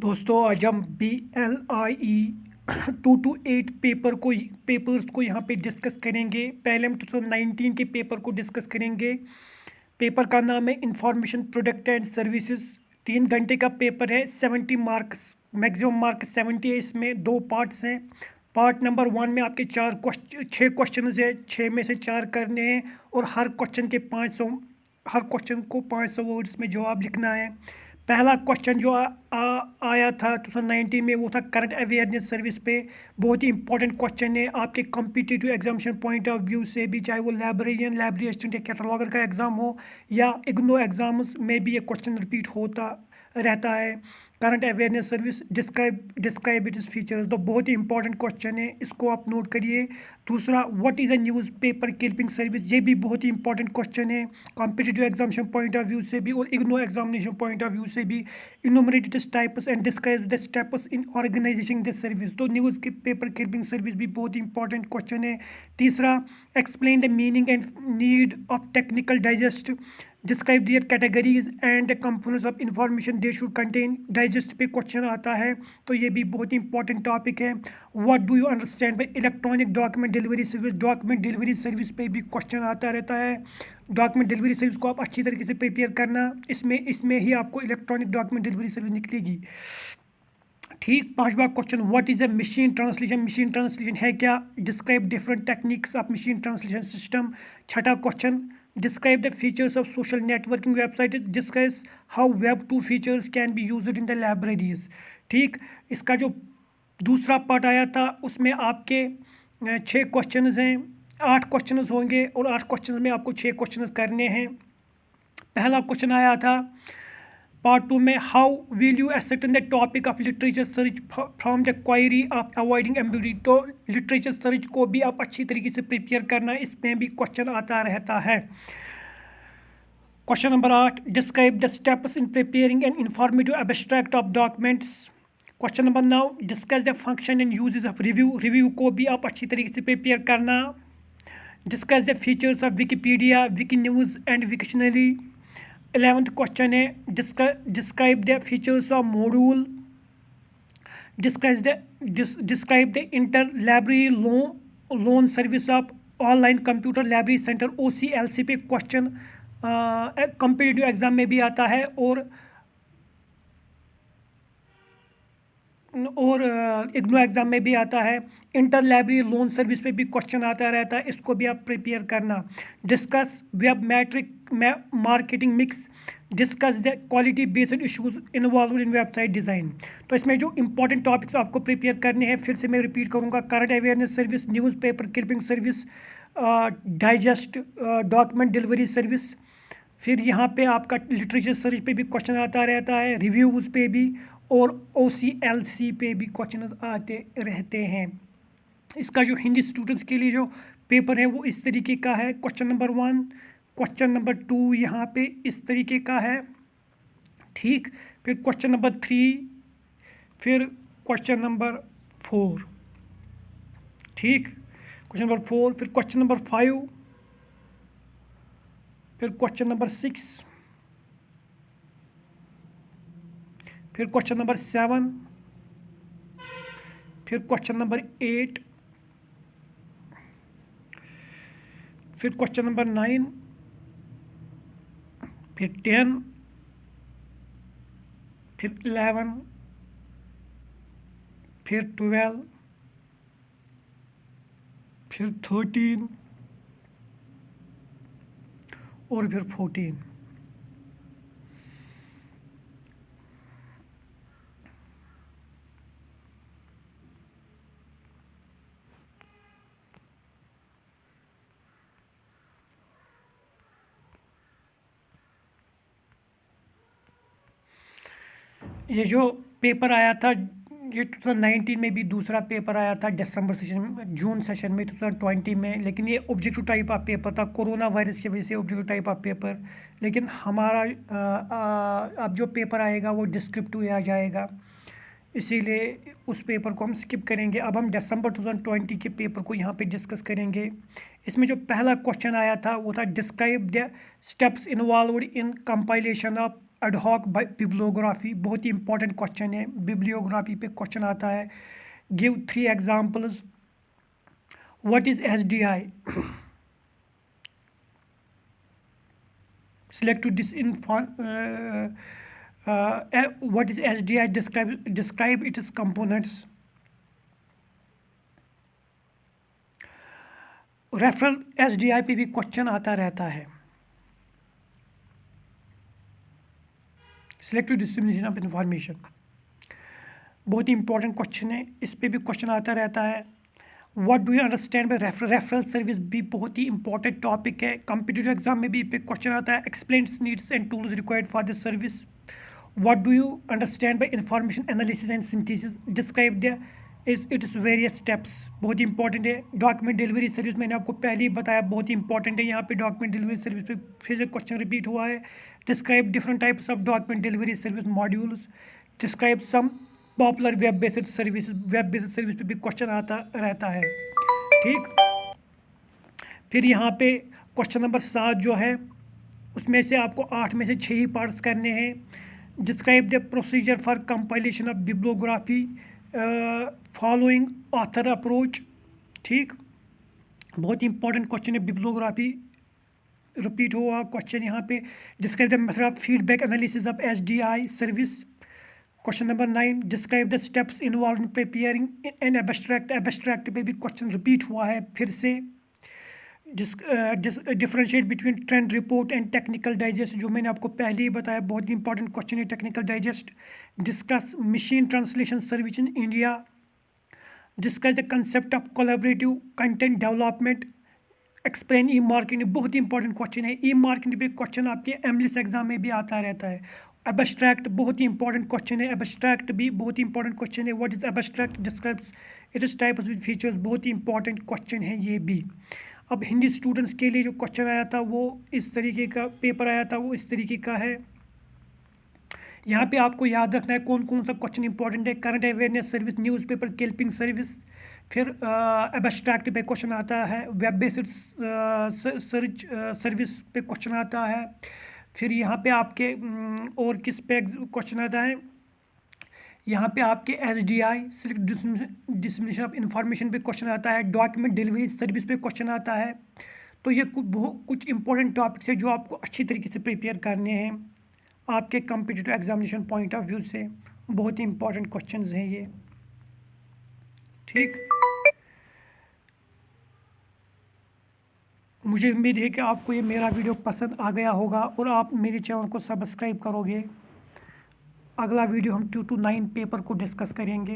दोस्तों आज हम BLIE 228 पेपर्स को यहाँ पे डिस्कस करेंगे। पहले हम 2019 के पेपर को डिस्कस करेंगे। पेपर का नाम है इंफॉर्मेशन प्रोडक्ट एंड सर्विसेज। 3 घंटे का पेपर है। 70 मार्क्स, मैक्सिमम मार्क्स 70 है। इसमें 2 पार्ट्स हैं। पार्ट नंबर 1 में आपके 6 क्वेश्चन है। 6 में से 4 करने हैं और हर क्वेश्चन को 500 वर्ड्स में जवाब लिखना है। पहला क्वेश्चन जो आया था 2019 में वो था करंट अवेयरनेस सर्विस पे। बहुत ही इंपॉर्टेंट क्वेश्चन है आपके competitive examination point of view से भी, चाहे वो लाइब्रेरियन, लाइब्रेरी असिस्टेंट या कैटलॉगर का एग्ज़ाम हो या इग्नो एग्ज़ाम्स में भी ये क्वेश्चन रिपीट होता रहता है। Current awareness service describe its features. तो बहुत ही इंपॉर्टेंट क्वेश्चन है, इसको आप नोट करिए। दूसरा, what is a newspaper clipping service. ये भी बहुत ही इंपॉर्टेंट क्वेश्चन है competitive examination point of view से भी और IGNOU examination point of view से भी। Enumerate this types and describe the steps in organising this service. तो न्यूज़ के पेपर क्लिपिंग सर्विस भी बहुत ही इंपॉर्टेंट क्वेश्चन है। तीसरा, explain the meaning and need of technical digest. Describe their categories and components of information they should contain. Digest पे question आता है तो ये भी बहुत ही इंपॉर्टेंट टॉपिक है। What do you understand by electronic document delivery service. Document delivery service पे भी क्वेश्चन आता रहता है। डॉक्यूमेंट डिलीवरी सर्विस को आप अच्छी तरीके से प्रिपेयर करना, इसमें ही आपको इलेक्ट्रॉनिक डॉक्यूमेंट डिलीवरी सर्विस निकलेगी। ठीक। 5वां question, what is a machine translation. Machine translation है क्या। Describe different techniques of machine translation system. 6वां question, describe the features of social networking website. Discuss how web 2 features can be used in the libraries. ठीक। इसका जो दूसरा part आया था उसमें आपके 6 क्वेश्चन हैं। 8 क्वेश्चन होंगे और 8 क्वेश्चन में आपको 6 क्वेश्चन करने हैं। पहला क्वेश्चन आया था पार्ट 2 में, how will you ascertain the topic of literature search from the query of avoiding ambiguity. तो लिटरेचर सर्च को भी आप अच्छी तरीके से प्रिपेयर करना, इसमें भी क्वेश्चन आता रहता है। Question number 8, describe the steps in preparing an informative abstract of documents. Question number 9, discuss the function and uses of review. Review को भी आप अच्छी तरीके से प्रिपेयर करना। Discuss the features of Wikipedia, wiki news and Wiktionary. 11th question है, describe the features of module. Describe the inter library loan service of online computer library center OCLC पे question competitive exam में भी आता है और IGNOU exam में भी आता है। इंटर लाइब्रेरी लोन सर्विस पे भी क्वेश्चन आता रहता है, इसको भी आप प्रिपेयर करना। Discuss web metric marketing mix. Discuss the quality based issues involve in website design. तो इसमें जो इंपॉर्टेंट टॉपिक्स आपको प्रिपेयर करने हैं फिर से मैं रिपीट करूँगा, current awareness service, news paper clipping service, digest, document delivery service. फिर यहाँ पे आपका लिटरेचर सर्च पे भी क्वेश्चन आता रहता है, रिव्यूज़ पे भी और OCLC पे भी क्वेश्चन आते रहते हैं। इसका जो हिंदी स्टूडेंट्स के लिए जो पेपर है वो इस तरीके का है। क्वेश्चन नंबर 1, क्वेश्चन नंबर 2 यहाँ पे इस तरीके का है। ठीक। फिर क्वेश्चन नंबर 3, फिर क्वेश्चन नंबर 4। ठीक। क्वेश्चन नंबर 4, फिर क्वेश्चन नंबर 5, फिर क्वेश्चन नंबर 6, फिर क्वेश्चन नंबर 7, फिर क्वेश्चन नंबर 8, फिर क्वेश्चन नंबर 9, फिर 10, फिर 11, फिर 12, फिर 13 और फिर 14। ये जो पेपर आया था ये 2019 में भी दूसरा पेपर आया था दिसंबर सेशन में, जून सेशन में 2020 में, लेकिन ये ऑब्जेक्टिव टाइप ऑफ पेपर था कोरोना वायरस की वजह से ऑब्जेक्टिव टाइप ऑफ पेपर। लेकिन हमारा अब जो पेपर आएगा वो डिस्क्रिप्टिव आ जाएगा, इसीलिए उस पेपर को हम स्किप करेंगे। अब हम दिसंबर 2020 के पेपर को यहाँ पे डिस्कस करेंगे। इसमें जो पहला क्वेश्चन आया था वो था, describe the steps involved in compilation of ad hoc bibliography बहुत ही इंपॉर्टेंट क्वेश्चन है, बिब्लियोग्राफी पे क्वेश्चन आता है। Give 3 examples. What is SDI? select to what is SDI? Describe its components. Referral SDI पे भी क्वेश्चन आता रहता है। सिलेक्टिव डिस्ट्रीब्यूशन ऑफ इंफॉर्मेशन बहुत ही इंपॉर्टेंट क्वेश्चन है, इस पे भी क्वेश्चन आता रहता है। What do you understand by referral service भी बहुत ही इंपॉर्टेंट टॉपिक है, कॉम्पिटिटिव एग्जाम में भी पे क्वेश्चन आता है। Explain needs and tools required for this service. What do you understand by information analysis and synthesis? Describe the its various steps बहुत ही इंपॉर्टेंट है। डॉक्यूमेंट डिलीवरी सर्विस मैंने आपको पहले ही बताया, बहुत ही इंपॉर्टेंट है। यहाँ पे डॉक्यूमेंट डिलीवरी सर्विस पे फिर से क्वेश्चन रिपीट हुआ है। Describe different types of document delivery service modules. Describe some popular web based service, web based service पे भी क्वेश्चन आता रहता है। ठीक, फिर यहाँ पे क्वेश्चन नंबर 7 जो है उसमें से आपको 8 में से 6 ही पार्ट्स करने हैं। Describe the procedure for compilation of bibliography following author approach. ठीक, बहुत ही इंपॉर्टेंट क्वेश्चन है बिब्लियोग्राफी, रिपीट हुआ क्वेश्चन यहाँ पे। Describe the method of feedback analysis of SDI service. Question number 9, describe the steps involve in preparing an abstract. Abstract पे भी question repeat हुआ है फिर से। Differentiate between trend report and technical digest, जो मैंने आपको पहले ही बताया, बहुत ही इंपॉर्टेंट क्वेश्चन है technical digest. Discuss machine translation service in India. Discuss the concept of collaborative content development. Explain E marketing, बहुत ही इंपॉर्टेंट क्वेश्चन है। ई मार्केटिंग पे क्वेश्चन आपके एमलिस एग्जाम में भी आता रहता है। एब्स्ट्रैक्ट बहुत ही इंपॉर्टेंट क्वेश्चन है, एब्स्ट्रैक्ट भी बहुत ही इंपॉर्टेंट क्वेश्चन है। What is abstract? Describes its types with features, बहुत ही इंपॉर्टेंट क्वेश्चन है ये भी। अब हिंदी स्टूडेंट्स के लिए जो क्वेश्चन आया था वो इस तरीके का पेपर आया था, वो इस तरीके का है। यहाँ पे आपको याद रखना है कौन कौन सा क्वेश्चन इंपॉर्टेंट है। Current awareness service, newspaper clipping service. फिर एब्स्ट्रैक्ट पे क्वेश्चन आता है। वेब बेस्ड सर्च सर्विस पे क्वेश्चन आता है। फिर यहाँ पे आपके और किस पे क्वेश्चन आता है, यहाँ पे आपके एसडीआई डिस्ट्रीब्यूशन ऑफ इंफॉर्मेशन पे क्वेश्चन आता है। डॉक्यूमेंट डिलीवरी सर्विस पे क्वेश्चन आता है। तो ये कुछ इंपॉर्टेंट टॉपिक्स है जो आपको अच्छी तरीके से प्रिपेयर करने हैं आपके competitive examination point of view से। बहुत ही इंपॉर्टेंट क्वेश्चंस हैं ये। ठीक, मुझे उम्मीद है कि आपको ये मेरा वीडियो पसंद आ गया होगा और आप मेरे चैनल को सब्सक्राइब करोगे। अगला वीडियो हम 2 to 9 पेपर को डिस्कस करेंगे।